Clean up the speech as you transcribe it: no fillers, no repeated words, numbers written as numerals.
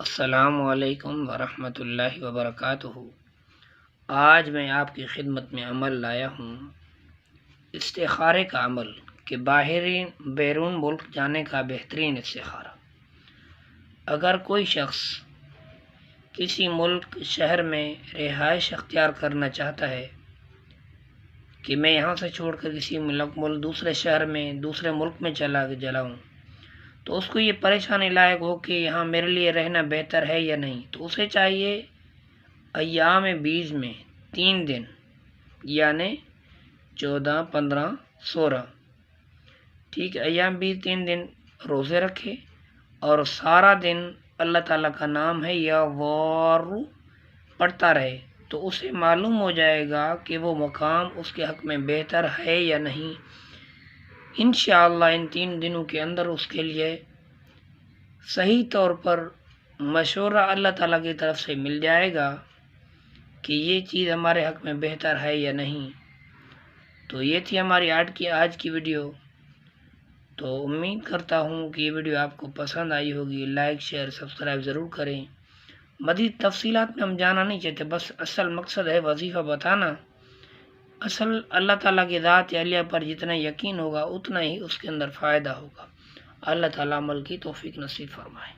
السلام علیکم ورحمۃ اللہ وبرکاتہ۔ آج میں آپ کی خدمت میں عمل لایا ہوں، استخارے کا عمل کہ بیرون ملک جانے کا بہترین استخارہ۔ اگر کوئی شخص کسی ملک شہر میں رہائش اختیار کرنا چاہتا ہے کہ میں یہاں سے چھوڑ کر کسی ملک دوسرے شہر میں دوسرے ملک میں چلا جاؤں، تو اس کو یہ پریشانی لائق ہو کہ یہاں میرے لیے رہنا بہتر ہے یا نہیں، تو اسے چاہیے ایام بیز میں 3 دن یعنی 14، 15، 16 ٹھیک ہے، ایام بیز 3 دن روزے رکھے اور سارا دن اللہ تعالیٰ کا نام ہے یا وارو پڑھتا رہے، تو اسے معلوم ہو جائے گا کہ وہ مقام اس کے حق میں بہتر ہے یا نہیں۔ انشاءاللہ ان 3 دنوں کے اندر اس کے لیے صحیح طور پر مشورہ اللہ تعالیٰ کی طرف سے مل جائے گا کہ یہ چیز ہمارے حق میں بہتر ہے یا نہیں۔ تو یہ تھی ہماری آج کی ویڈیو۔ تو امید کرتا ہوں کہ یہ ویڈیو آپ کو پسند آئی ہوگی۔ لائک، شیئر، سبسکرائب ضرور کریں۔ مزید تفصیلات میں ہم جانا نہیں چاہتے، بس اصل مقصد ہے وظیفہ بتانا۔ اصل اللہ تعالیٰ کی ذات عالیہ پر جتنا یقین ہوگا اتنا ہی اس کے اندر فائدہ ہوگا۔ اللہ تعالیٰ عمل کی توفیق نصیب فرمائے۔